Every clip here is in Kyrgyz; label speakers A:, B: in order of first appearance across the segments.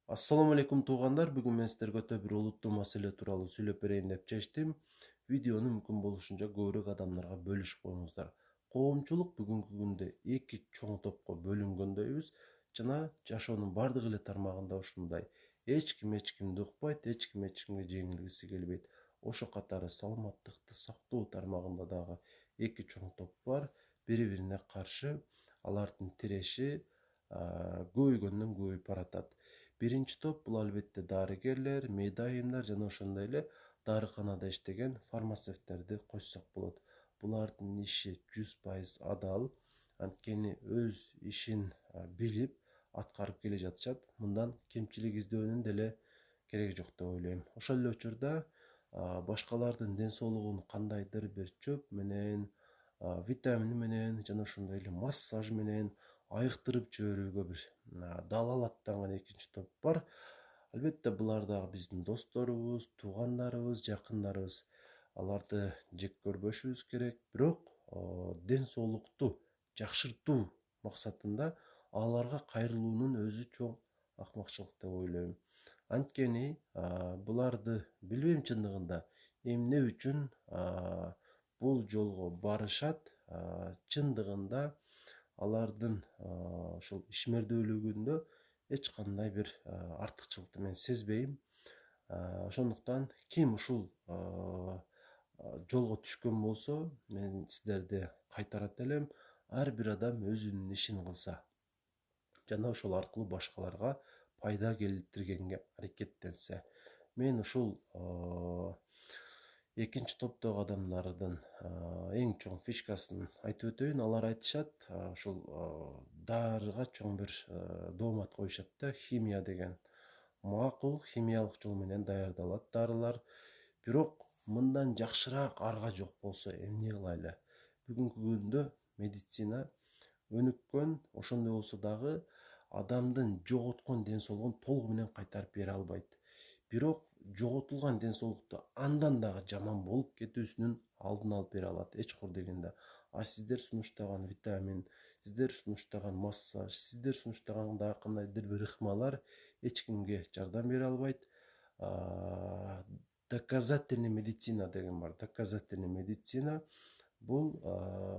A: Ассаламу алейкум туугандар. Бүгүн мен сиздерге өтө бир олуттуу маселе тууралуу сүйлөп берейин деп чечтим. Видеону мүмкүн болушунча көбүрөөк адамдарга бөлүшүп коюңуздар. Коомчулук бүгүнкү күндө эки чоң топко бөлүнгөндөйбүз жана жашоонун бардык эле тармагында ушундай. Эч кимди укпайт, эч ким эч кимге жеңилгиси келбейт. Ошо катары саламаттыкты сактоо тармагында дагы эки чоң топ бар. Бири-бирине каршы алардын тиреши көбөйгөндөн көбөйүп баратат. Биринчи топ бул албетте дарыгерлер, мейда айымдар жана ошондой эле дарыканада иштеген фармацевттерди койсок болот. Булардын иши 100% адал, анткени өз ишин билип аткарып келе жатышат. Мындан кемчилик издөөнүн деле кереги жок деп ойлойм. Ошол эле учурда башкалардын ден соолугун кандайдыр бир чөп менен, витамин менен жана ошондой эле массаж менен айыктырып жиберүүгө бир далал аттанган экинчи топ бар. Албетте булар дагы биздин досторубуз, туугандарыбыз, жакындарыбыз. Аларды жек көрбөшүбүз керек, бирок ден соолукту жакшыртуу максатында аларга кайрылуунун өзү чоң акмакчылык деп ойлойм. Анткени буларды билбейм чындыгында эмне үчүн бул жолго барышат. Чындыгында алардын ушул ишмердүүлүгүндө эч кандай бир артыкчылыкты мен сезбейм. Ошондуктан ким ушул жолго түшкөн болсо, мен сиздерди кайтарат элем. Ар бир адам өзүнүн ишин кылса жана ошол аркылуу башкаларга пайда келтиргенге аракеттенсе. Мен ушул экинчи топтогу адамдардын эң чоң фишкасын айтып өтөйүн. Алар айтышат, ушул дарыга чоң бир доомат коюшат да, химия деген. Макул, химиялык жол менен даярдалат дарылар. Бирок мындан жакшыраак арга жок болсо эмне кылайлы? Бүгүнкү күндө медицина өнүккөн, ошондой болсо дагы адамдын жоготкон ден соолугун толугу менен кайтарып бере албайт. Бирок жоготулган ден соолукту андан дагы жаман болуп кетүүсүнүн алдын алып бере алат, эчкур дегенде. Сиздер сунуштаган витамин, сиздер сунуштаган массаж, сиздер сунуштаган дагы кандайдыр бир ыкмалар эч кимге жардам бере албайт. Доказательный медицина деген бар. Доказательный медицина бул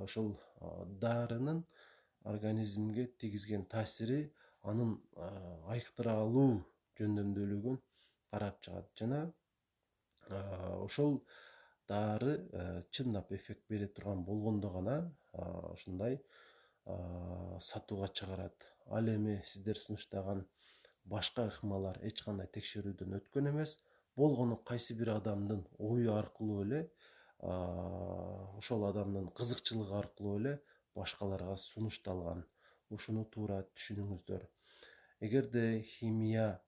A: ошол дарынын организмге тийгизген таасири анын айыктыра алуу жөндөмдүүлүгүн карап чыгат жана ошол дары чындап эффект бере турган болгондо гана ушундай сатууга чыгарат. Ал эми сиздер сунуштаган башка ыкмалар эч кандай текшерүүдөн өткөн эмес. Болгону кайсы бир адамдын ою аркылуу эле, ошол адамдын кызыкчылыгы аркылуу эле башкаларга сунушталган. Ушуну туура түшүнүңүздөр. Эгерде химия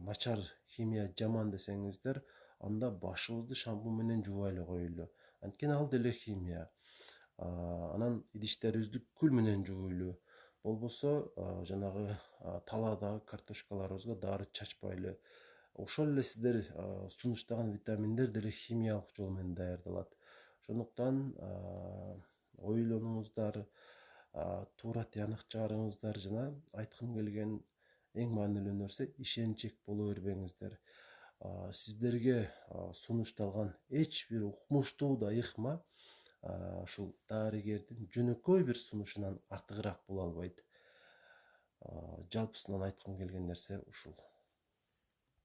A: начар, химия жаман десеңиздер, анда башыбызды шампунь менен жуубай эле коелу. Анткени ал деле химия. Анан идиштерибизди күл менен жууйлу. Болбосо жанагы таладагы картошкаларыбызга дары чачпайлы. Ошол эле сиздер сунуштаган витаминдер деле химиялык жол менен даярдалат. Ошондуктан ойлонуңуздар, туура тыянак чыгарыңыздар жана айткым келген эң маанилүү нерсе ишенчек боло бербеңиздер. Сиздерге сунушталган эч бир укмуштуу да ыкма ушул дарыгердин жөнөкөй бир сунушунан артыгыраак боло албайт. Жалпысынан айткым келген нерсе ушул.